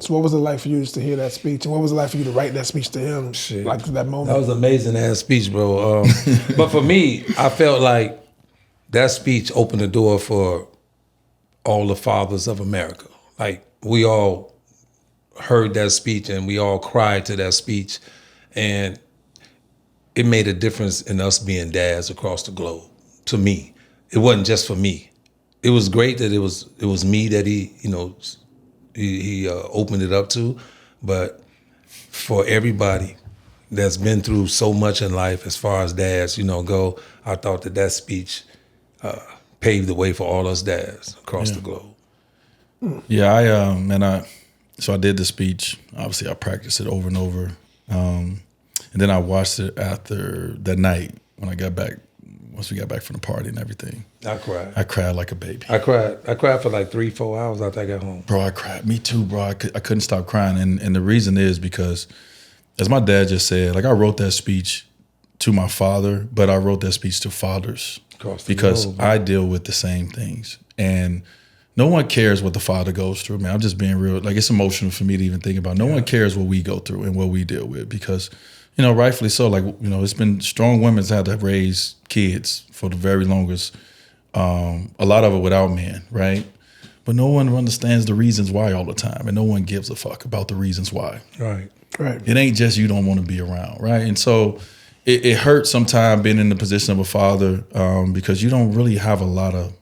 So what was it like for you just to hear that speech? And what was it like for you to write that speech to him? Shit. Like that moment? That was an amazing ass speech, bro. But for me, I felt like that speech opened the door for all the fathers of America. Like, we all heard that speech and we all cried to that speech. And it made a difference in us being dads across the globe, to me. It wasn't just for me. It was great that it was me that he opened it up to, but for everybody that's been through so much in life as far as dads, go, I thought that speech paved the way for all us dads across the globe. Yeah, so I did the speech. Obviously, I practiced it over and over. And then I watched it after that night when I got back, once we got back from the party and everything. I cried. I cried like a baby. I cried for like 3-4 hours after I got home. Bro, I cried. Me too, bro. I couldn't stop crying. And the reason is because, as my dad just said, like, I wrote that speech to my father, but I wrote that speech to fathers because I deal with the same things. And no one cares what the father goes through, man. I'm just being real. Like, it's emotional for me to even think about. No one cares what we go through and what we deal with because, rightfully so. Like, it's been strong women's had to raise kids for the very longest. A lot of it without men, right? But no one understands the reasons why all the time, and no one gives a fuck about the reasons why. Right. It ain't just you don't want to be around, right? And so it hurts sometimes being in the position of a father because you don't really have a lot of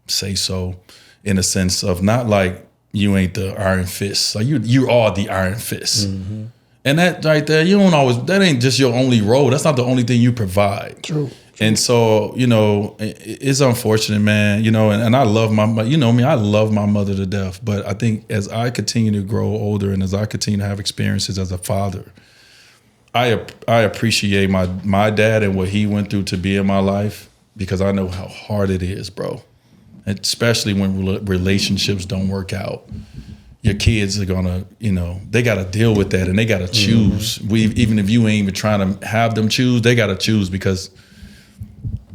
say so, in a sense of not like you ain't the iron fist. Like you are the iron fist. Mm-hmm. And that right there, that ain't just your only role. That's not the only thing you provide. True. And so, it's unfortunate, man, and I love I love my mother to death. But I think as I continue to grow older and as I continue to have experiences as a father, I appreciate my dad and what he went through to be in my life because I know how hard it is, bro. Especially when relationships don't work out. Your kids are gonna, they gotta deal with that and they gotta choose. Even if you ain't even trying to have them choose, they gotta choose because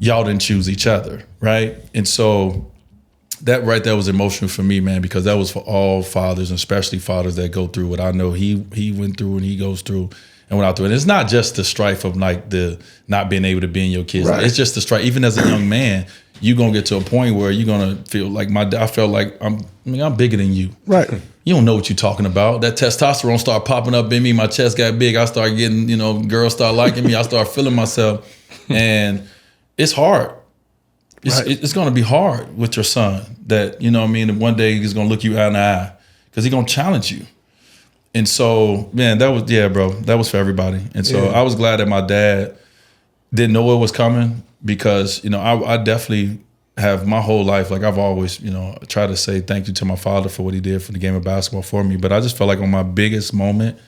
y'all didn't choose each other, right? And so that right there was emotional for me, man, because that was for all fathers, and especially fathers that go through what I know he went through and he goes through and went out through. And it's not just the strife of like the not being able to be in your kids. Right. It's just the strife. Even as a young man, you're gonna get to a point where you're gonna feel like I felt like I'm bigger than you. Right. You don't know what you're talking about. That testosterone started popping up in me. My chest got big. I started getting, girls start liking me. I started feeling myself. And it's hard. It's going to be hard with your son that, and one day he's going to look you eye in the eye because he's going to challenge you. And so, man, that was for everybody. And so I was glad that my dad didn't know what was coming because, I definitely have my whole life, like I've always, tried to say thank you to my father for what he did for the game of basketball for me. But I just felt like on my biggest moment,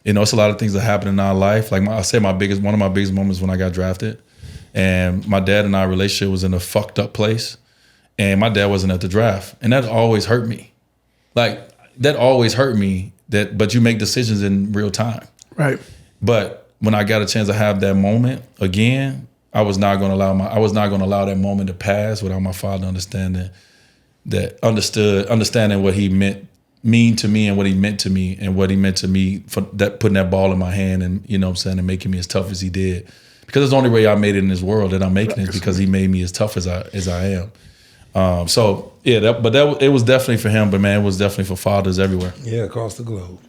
it's a lot of things that happen in our life. Like one of my biggest moments when I got drafted. And my dad and our relationship was in a fucked up place. And my dad wasn't at the draft. And that always hurt me. Like, that always hurt me, but you make decisions in real time. Right. But when I got a chance to have that moment again, I was not going to allow that moment to pass without my father understanding what he mean to me and what he meant to me and what he meant to me for that, putting that ball in my hand and, and making me as tough as he did. Because it's the only way I made it in this world that I'm making it because he made me as tough as I am. It was definitely for him, but man, it was definitely for fathers everywhere. Yeah, across the globe.